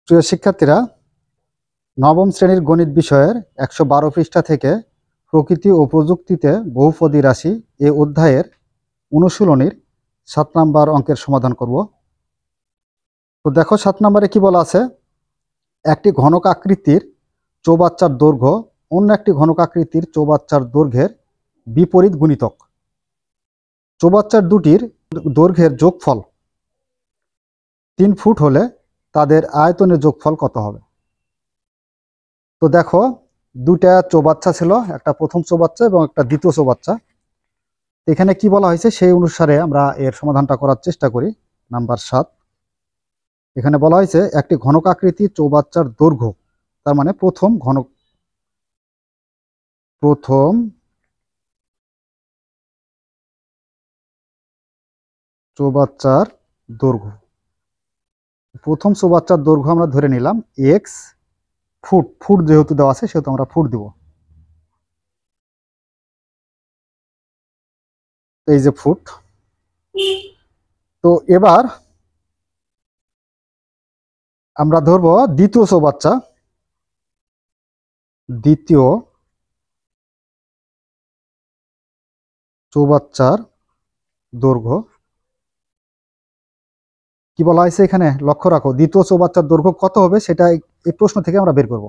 প্রিয় শিক্ষার্থীরা, নবম শ্রেণীর গণিত বিষয়ের ১১২ পৃষ্ঠা থেকে প্রকৃতি ও প্রযুক্তিতে বহুপদী রাশি এ অধ্যায়ের অনুশীলনীর ৭ নম্বর অঙ্কের সমাধান করব। তো দেখো ৭ নম্বরে কি বলা আছে, একটি ঘনক আকৃতির চৌবাচ্চার দৈর্ঘ্য অন্য একটি ঘনক আকৃতির চৌবাচ্চার দৈর্ঘ্যের বিপরীত গুণিতক। চৌবাচ্চার দুটির দৈর্ঘ্যের যোগফল ৩ ফুট হলে তাদের আয়তনের যোগফল কত হবে? তো দেখো, দুটা চৌবাচ্চা ছিল, একটা প্রথম চৌবাচ্চা এবং একটা দ্বিতীয় চৌবাচ্চা। এখানে কি বলা হয়েছে সেই অনুসারে আমরা এর সমাধানটা করার চেষ্টা করি। নাম্বার ৭, এখানে বলা হয়েছে একটি ঘনক আকৃতি চৌবাচ্চার দৈর্ঘ্য, তার মানে প্রথম চৌবাচ্চার দৈর্ঘ্য, প্রথম চৌবাচ্চার দৈর্ঘ্য আমরা ধরে নিলাম এক্স ফুট। ফুট যেহেতু দেওয়া আছে সেহেতু আমরা ফুট দিব। এই যে ফুট। তো এবার আমরা ধরবো দ্বিতীয় চৌবাচ্চার দৈর্ঘ্য কি বলা হয়েছে এখানে লক্ষ্য রাখো, দ্বিতীয় চৌবাচ্চার দৈর্ঘ্য কত হবে সেটা এই প্রশ্ন থেকে আমরা বের করব।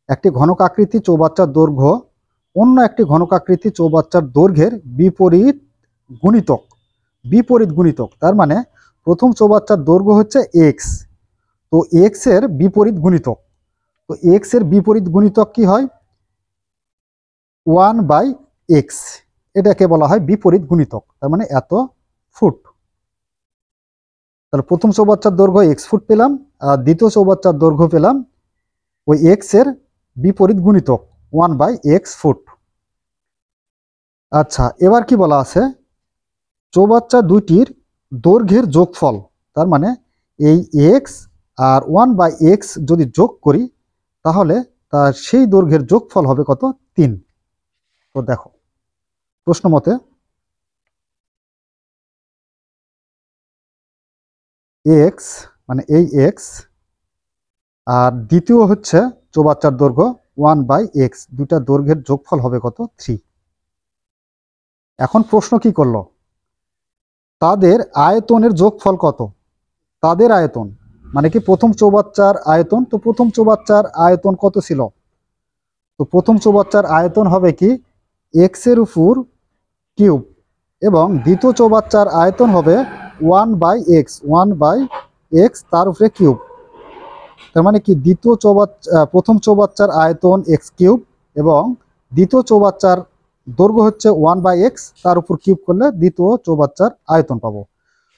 একটি ঘনক আকৃতি চৌবাচ্চার দৈর্ঘ্য অন্য একটি ঘনক আকৃতি চৌবাচ্চার দৈর্ঘ্যের বিপরীত গুণিতক। তার মানে প্রথম চৌবাচ্চার দৈর্ঘ্য হচ্ছে এক্স, তো এক্স এর বিপরীত গুণিতক। তো এক্স এর বিপরীত গুণিতক কি হয়? 1/x, এটাকে বলা হয় বিপরীত গুণিতক। তার মানে এত ফুট। তাহলে প্রথম চৌবাচ্চার দৈর্ঘ্য এক্স ফুট পেলাম, আর দ্বিতীয় চৌবাচ্চার দৈর্ঘ্য পেলাম ওই এক্স এর বিপরীত গুণিতক 1/x ফুট। আচ্ছা, এবার কি বলা আছে, চৌবাচ্চা দুইটির দৈর্ঘ্যের যোগফল, তার মানে এই এক্স আর 1/x যদি যোগ করি তাহলে তার সেই দৈর্ঘ্যের যোগফল হবে কত? 3। তো দেখো প্রশ্ন মতে এক্স মানে এই এক্স আর দ্বিতীয় হচ্ছে চৌবাচ্চার দৈর্ঘ্য 1/x, দুইটা দৈর্ঘ্যের যোগফল হবে কত? 3। এখন প্রশ্ন কি করলো, তাদের আয়তনের যোগফল কত? তাদের আয়তন মানে কি প্রথম চৌবাচ্চার আয়তন। তো প্রথম চৌবাচ্চার আয়তন কত ছিল? তো প্রথম চৌবাচ্চার আয়তন হবে কি এক্স এর উপর কিউব, এবং দ্বিতীয় চৌবাচ্চার আয়তন হবে 1/x তার উপরে কিউব। তার মানে কি প্রথম চৌবাচ্চার আয়তন এক্স কিউব এবং দ্বিতীয় চৌবাচ্চার দৈর্ঘ্য হচ্ছে 1/x, তার উপর কিউব করলে দ্বিতীয় চৌবাচ্চার আয়তন পাবো।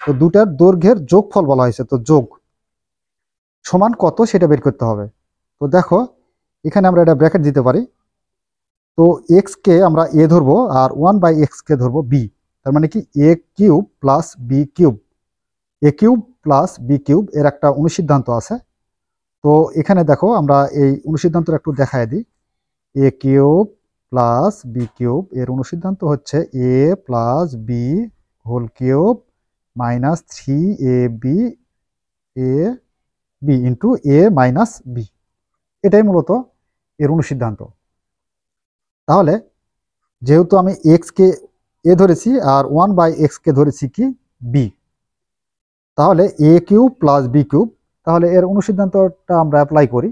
তো দুটার দৈর্ঘ্যের যোগফল বলা হয়েছে, তো যোগ সমান কত সেটা বের করতে হবে। তো দেখো এখানে আমরা এটা ব্র্যাকেট দিতে পারি। তো এক্স কে আমরা এ ধরবো আর 1/x কে ধরবো বি। তার মানে কি এ কিউব প্লাস বি কিউব, এ কিউব প্লাস বি কিউব এর একটা অনুসিদ্ধান্ত আছে। তো এখানে দেখো আমরা এই অনুসিদ্ধান্তটা একটু দেখায় দিই। A cube plus B cube এর অনুসিদ্ধান্ত হচ্ছে A plus B whole cube minus 3ab A B into A minus B. এটাই মূলত এর অনুসিদ্ধান্ত। তাহলে যেহেতু আমি এক্স কে এ ধরেছি আর 1/x কে ধরেছি কি বি, তাহলে এ কিউব প্লাস বি কিউব, তাহলে এর অনুসিদ্ধান্তটা আমরা অ্যাপ্লাই করি।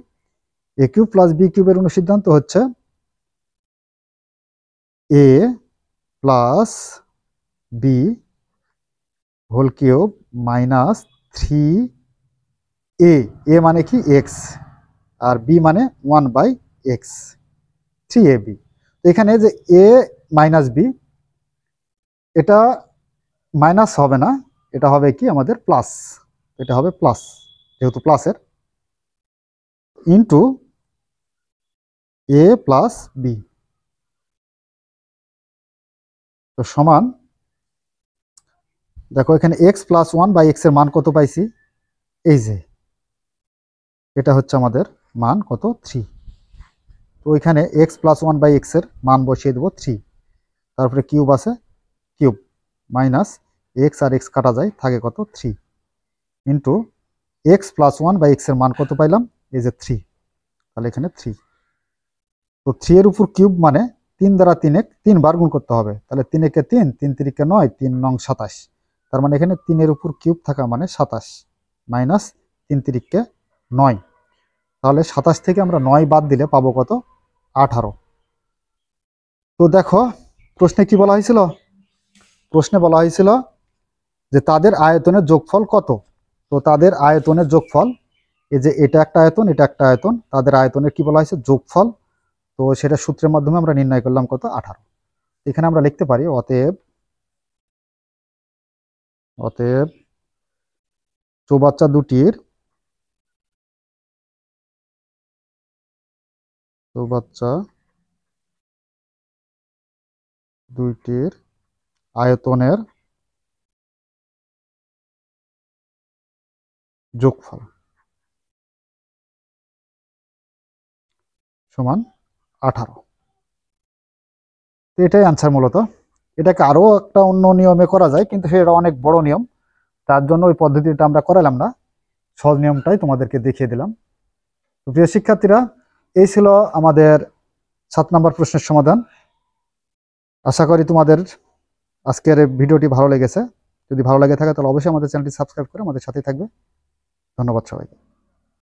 এ কিউব প্লাস বি কিউবের অনুসিদ্ধান্ত হচ্ছে A plus B whole cube minus 3a, এ মানে কি এক্স আর বি মানে 1/x, 3ab। এখানে যে এ মাইনাস বি, এটা মাইনাস হবে না, এটা হবে কি আমাদের প্লাস, এটা হবে প্লাস যেহেতু প্লাসের, ইন্টু এ প্লাস বি। তো সমান দেখো এখানে এক্স প্লাস 1/x এর মান কত পাইছি, এই যে এটা হচ্ছে আমাদের মান কত? 3। তো এখানে এক্স প্লাস 1/x এর মান বসিয়ে দেবো 3, তারপরে কিউব আছে কিউব মাইনাস এক্স আর এক্স কাটা যায় থাকে কত? 3 ইন্টু এক্স প্লাস ওয়ান বা এক্স এর মান কত পাইলাম, এই যে 3, তাহলে এখানে 3। তো 3 এর উপর কিউব মানে 3 দ্বারা 3 বার গুণ করতে হবে, তাহলে 3 একে 3, 3 তিরিকে 9, 3 নং 27। তার মানে এখানে 3 এর উপর কিউব থাকা মানে 27 মাইনাস 3 তিরিকে 9, তাহলে 27 থেকে আমরা 9 বাদ দিলে পাবো কত, 18। তো দেখো প্রশ্নে কি বলা হয়েছিল, প্রশ্নে বলা হয়েছিল যে তাদের আয়তনের যোগফল কত। তো তাদের আয়তনের যোগফল, এই যে এটা একটা আয়তন, এটা একটা আয়তন, তাদের আয়তনের কি বলা হয়েছে, যোগফল। তো সেটা সূত্রের মাধ্যমে আমরা নির্ণয় করলাম কত, 18। এখানে আমরা লিখতে পারি অতএব অতএব চৌবাচ্চা দুটির চৌবাচ্চা দুইটির আয়তনের যোগফল সমান 18। তো এটাই আনসার মূলত। এটাকে আরও একটা অন্য নিয়মে করা যায়, কিন্তু সেটা অনেক বড় নিয়ম, তার জন্য ওই পদ্ধতিটা আমরা করালাম না, সহজ নিয়মটাই তোমাদেরকে দেখিয়ে দিলাম। তো প্রিয় শিক্ষার্থীরা, এই ছিল আমাদের 7 নম্বর প্রশ্নের সমাধান। আশা করি তোমাদের আজকের ভিডিওটি ভালো লেগেছে। যদি ভালো লেগে থাকে তাহলে অবশ্যই আমাদের চ্যানেলটি সাবস্ক্রাইব করে আমাদের সাথেই থাকবে। ধন্যবাদ সবাইকে।